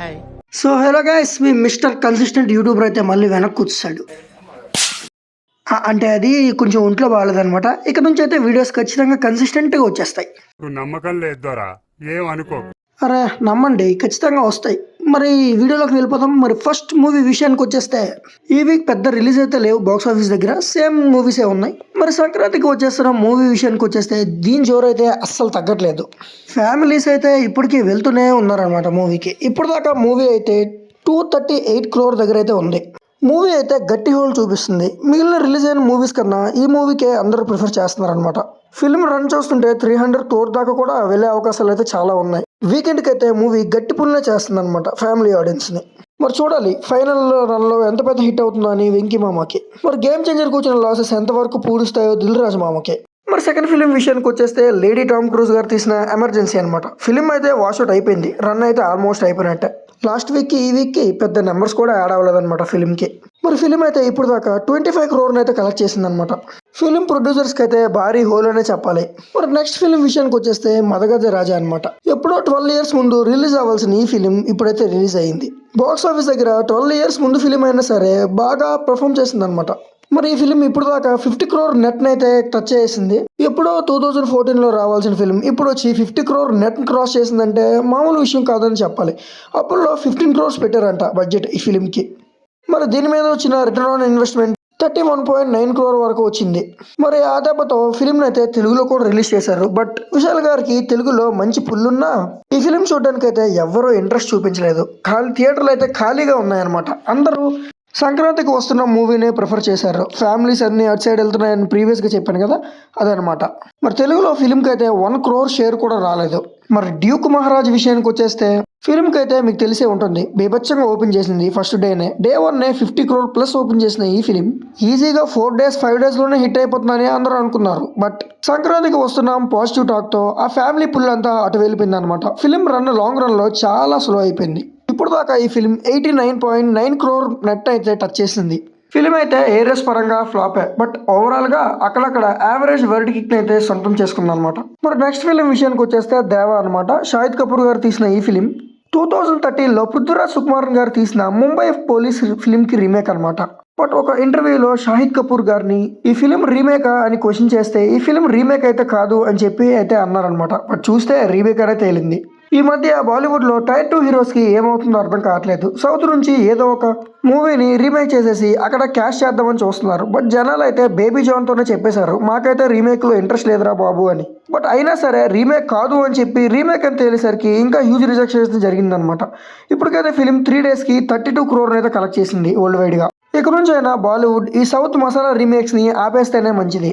Hi. So hello guys, మీ mister consistent YouTuber అయితే మళ్ళీ వెనక్కి వచ్చాడు. అంటే అది కొంచెం ఒంట్లో బాగాలేదనమాట. ఇక నుంచి అయితే వీడియోస్ ఖచ్చితంగా కన్సిస్టెంట్గా వచ్చేస్తాయి. నువ్వు నమ్మకం లేదు దొరా, ఏం అనుకో. అరే నమ్మండి, ఖచ్చితంగా వస్తాయి. మరి వీడియోలోకి వెళ్ళిపోతాం. మరి ఫస్ట్ మూవీ విషయానికి వచ్చేస్తే ఈ వీక్ పెద్ద రిలీజ్ అయితే లేవు బాక్స్ ఆఫీస్ దగ్గర, సేమ్ మూవీసే ఉన్నాయి. మరి సంక్రాంతికి వచ్చేస్తున్న మూవీ విషయానికి వచ్చేస్తే దీని జోరు అయితే అస్సలు తగ్గట్లేదు. ఫ్యామిలీస్ అయితే ఇప్పటికీ వెళ్తూనే ఉన్నారనమాట మూవీకి. ఇప్పుడు దాకా మూవీ అయితే 238 crore దగ్గర అయితే ఉంది. మూవీ అయితే గట్టి హోల్ చూపిస్తుంది. మిగిలిన రిలీజ్ అయిన మూవీస్ కన్నా ఈ మూవీకే అందరూ ప్రిఫర్ చేస్తున్నారనమాట. ఫిల్మ్ రన్ చూస్తుంటే 300 crore దాకా కూడా వెళ్ళే అవకాశాలు అయితే చాలా ఉన్నాయి. వీకెండ్కి అయితే మూవీ గట్టి పుల్నే చేస్తుంది అనమాట ఫ్యామిలీ ఆడియన్స్ని. మరి చూడాలి ఫైనల్ రన్లో ఎంత పెద్ద హిట్ అవుతుందో అని వెంకీ మామకి. మరి గేమ్ చేంజర్కి వచ్చిన లాసెస్ ఎంతవరకు పూడుస్తాయో దిల్ రాజు మామకి. మరి సెకండ్ ఫిలిం విషయానికి వచ్చేస్తే లేడీ టామ్ క్రూజ్ గారు తీసిన ఎమర్జెన్సీ అనమాట. ఫిలిం అయితే వాష్అవుట్ అయిపోయింది, రన్ అయితే ఆల్మోస్ట్ అయిపోయినట్టే. లాస్ట్ వీక్కి ఈ వీక్కి పెద్ద నెంబర్స్ కూడా యాడ్ అవ్వలేదన్నమాట ఫిలింకి. మరి ఫిలిం అయితే ఇప్పుడు దాకా 25 crore అయితే కలెక్ట్ చేసిందనమాట. ఫిలిం ప్రొడ్యూసర్స్కి అయితే భారీ హోల్ అనే చెప్పాలి. మరి నెక్స్ట్ ఫిలిం విషయానికి వచ్చేస్తే మదగజ రాజా అనమాట. ఎప్పుడో 12 years ముందు రిలీజ్ అవ్వాల్సిన ఈ ఫిలిం ఇప్పుడైతే రిలీజ్ అయ్యింది. బాక్స్ ఆఫీస్ దగ్గర 12 years ముందు ఫిలిం అయినా సరే బాగా పర్ఫామ్ చేసింది అనమాట. మరి ఈ ఫిలిం ఇప్పుడు దాకా 50 crore నెట్ అయితే టచ్ చేసింది. ఎప్పుడో 2014లో రావాల్సిన ఫిలిం ఇప్పుడు వచ్చి 50 crore నెట్ క్రాస్ చేసిందంటే మామూలు విషయం కాదని చెప్పాలి. అప్పుడులో 15 crores పెట్టారంట బడ్జెట్ ఈ ఫిలింకి. మరి దీని మీద వచ్చిన రిటర్న్ ఆన్ ఇన్వెస్ట్మెంట్ 31.9 crore వరకు వచ్చింది. మరి ఆ దెబ్బతో ఫిలింని అయితే తెలుగులో కూడా రిలీజ్ చేశారు. బట్ విశాల్ గారికి తెలుగులో మంచి పుల్లున్నా ఈ ఫిలిం చూడడానికి అయితే ఎవరూ ఇంట్రెస్ట్ చూపించలేదు. థియేటర్లు అయితే ఖాళీగా ఉన్నాయన్నమాట. అందరూ సంక్రాంతికి వస్తున్న మూవీనే ప్రిఫర్ చేశారు. ఫ్యామిలీస్ అన్ని అటు సైడ్ వెళ్తున్నాయని ప్రీవియస్గా చెప్పాను కదా, అదనమాట. మరి తెలుగులో ఫిలింకి అయితే 1 crore షేర్ కూడా రాలేదు. మరి డ్యూక్ మహారాజ్ విషయానికి వచ్చేస్తే ఫిలింకి అయితే మీకు తెలిసే ఉంటుంది, బీభత్సంగా ఓపెన్ చేసింది ఫస్ట్ డేనే. డే 1 50 crore ప్లస్ ఓపెన్ చేసిన ఈ ఫిలిం ఈజీగా 4 days 5 daysలోనే హిట్ అయిపోతుందని అందరూ అనుకున్నారు. బట్ సంక్రాంతికి వస్తున్నాం పాజిటివ్ టాక్తో ఆ ఫ్యామిలీ పుల్ అంతా అటు వెళ్ళిపోయింది అనమాట. ఫిలిం రన్ లాంగ్ రన్లో చాలా స్లో అయిపోయింది. ఇప్పుడు దాకా ఈ ఫిలిం 89.9 crore నెట్ అయితే టచ్ చేసింది. ఫిలిం అయితే ఏరియస్ పరంగా ఫ్లాపే, బట్ ఓవరాల్గా అక్కడక్కడ యావరేజ్ వర్డిక్ని అయితే సొంతం చేసుకుంది అనమాట. మరి నెక్స్ట్ ఫిలిం విషయానికి వచ్చేస్తే దేవా అనమాట. షాహిద్ కపూర్ గారు తీసిన ఈ ఫిలిం 2013లో పృథ్వీరాజ్ సుకుమారన్ గారు తీసిన ముంబై పోలీస్ ఫిలింకి రీమేక్ అనమాట. బట్ ఒక ఇంటర్వ్యూలో షాహిద్ కపూర్ గారిని ఈ ఫిలిం రీమేకా అని క్వశ్చన్ చేస్తే ఈ ఫిలిం రీమేక్ అయితే కాదు అని చెప్పి అయితే అన్నారనమాట. బట్ చూస్తే రీమేక్ అనే తేలింది. ఈ మధ్య బాలీవుడ్లో Tier 2 హీరోస్కి ఏమవుతుందో అర్థం కావట్లేదు. సౌత్ నుంచి ఏదో ఒక మూవీని రీమేక్ చేసేసి అక్కడ క్యాష్ చేద్దామని చూస్తున్నారు. బట్ జనాలు అయితే బేబీ జాన్తోనే చెప్పేశారు, మాకైతే రీమేక్లో ఇంట్రెస్ట్ లేదురా బాబు అని. బట్ అయినా సరే రీమేక్ కాదు అని చెప్పి రీమేక్ అని తేలేసరికి ఇంకా హ్యూజ్ రిజెక్షన్ జరిగిందనమాట. ఇప్పటికైతే ఫిలిం 3 daysకి 32 crore అయితే కలెక్ట్ చేసింది వరల్డ్ వైడ్గా. ఇక నుంచి అయినా బాలీవుడ్ ఈ సౌత్ మసాలా రీమేక్స్ని ఆపేస్తేనే మంచిది.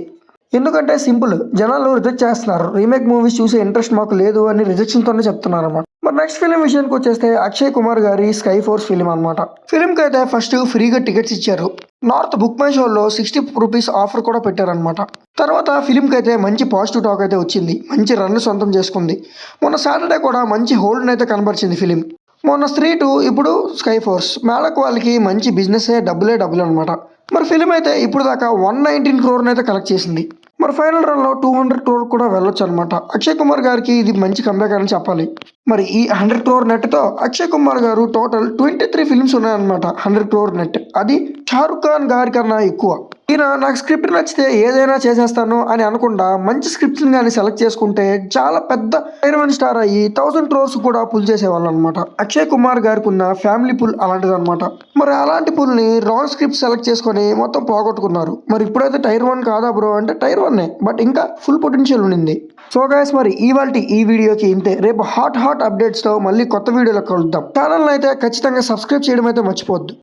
ఎందుకంటే సింపుల్, జనాలు రిజెక్ట్ చేస్తున్నారు. రీమేక్ మూవీస్ చూసే ఇంట్రెస్ట్ మాకు లేదు అని రిజెక్షన్తోనే చెప్తున్నారు అనమాట. మరి నెక్స్ట్ ఫిలిం విషయానికి వచ్చేస్తే అక్షయ్ కుమార్ గారి స్కై ఫోర్స్ ఫిలిం అనమాట. ఫిలింకి అయితే ఫస్ట్ ఫ్రీగా టికెట్స్ ఇచ్చారు. నార్త్ బుక్ మై షోలో 60 rupees ఆఫర్ కూడా పెట్టారనమాట. తర్వాత ఫిలింకి అయితే మంచి పాజిటివ్ టాక్ అయితే వచ్చింది, మంచి రన్ సొంతం చేసుకుంది. మొన్న సాటర్డే కూడా మంచి హోల్డ్ని అయితే కనబరిచింది ఫిలిం. మొన్న స్త్రీ 2, ఇప్పుడు స్కై ఫోర్స్. మేళకు వాళ్ళకి మంచి బిజినెస్ డబ్బులే అనమాట. మరి ఫిలిం అయితే ఇప్పుడు దాకా 119 crore అయితే కలెక్ట్ చేసింది. మరి ఫైనల్ రన్లో 200 crore కూడా వెళ్ళొచ్చు అనమాట. అక్షయ్ కుమార్ గారికి ఇది మంచి కంబ్యాక్ అని చెప్పాలి. మరి ఈ 100 crore నెట్తో అక్షయ్ కుమార్ గారు టోటల్ 23 ఫిల్మ్స్ ఉన్నాయన్నమాట. 100 crore నెట్, అది షారుఖ్ ఖాన్ గారి కన్నా ఎక్కువ. ఈయన నాకు స్క్రిప్ట్ నచ్చితే ఏదైనా చేసేస్తాను అని అనకుండా మంచి స్క్రిప్ట్ని కానీ సెలెక్ట్ చేసుకుంటే చాలా పెద్ద హీరోయిన్ స్టార్ అయ్యి 1000 crores కూడా పుల్ చేసేవాళ్ళు అనమాట. అక్షయ్ కుమార్ గారికి ఉన్న ఫ్యామిలీ పుల్ అలాంటిది అనమాట. మరి అలాంటి పుల్ని రాంగ్ స్క్రిప్ట్ సెలెక్ట్ చేసుకొని మొత్తం పోగొట్టుకున్నారు. మరి ఇప్పుడైతే Tier 1 కాదా బ్రో అంటే Tier 1, బట్ ఇంకా ఫుల్ పొటెన్షియల్ ఉండింది. సో గైస్, మరి ఇవాల్టి ఈ వీడియోకి ఇంతే. రేపు హాట్ అప్డేట్స్తో మళ్ళీ కొత్త వీడియోలో కలుద్దాం. ఛానల్ని అయితే ఖచ్చితంగా సబ్స్క్రైబ్ చేయడం అయితే మర్చిపోవద్దు.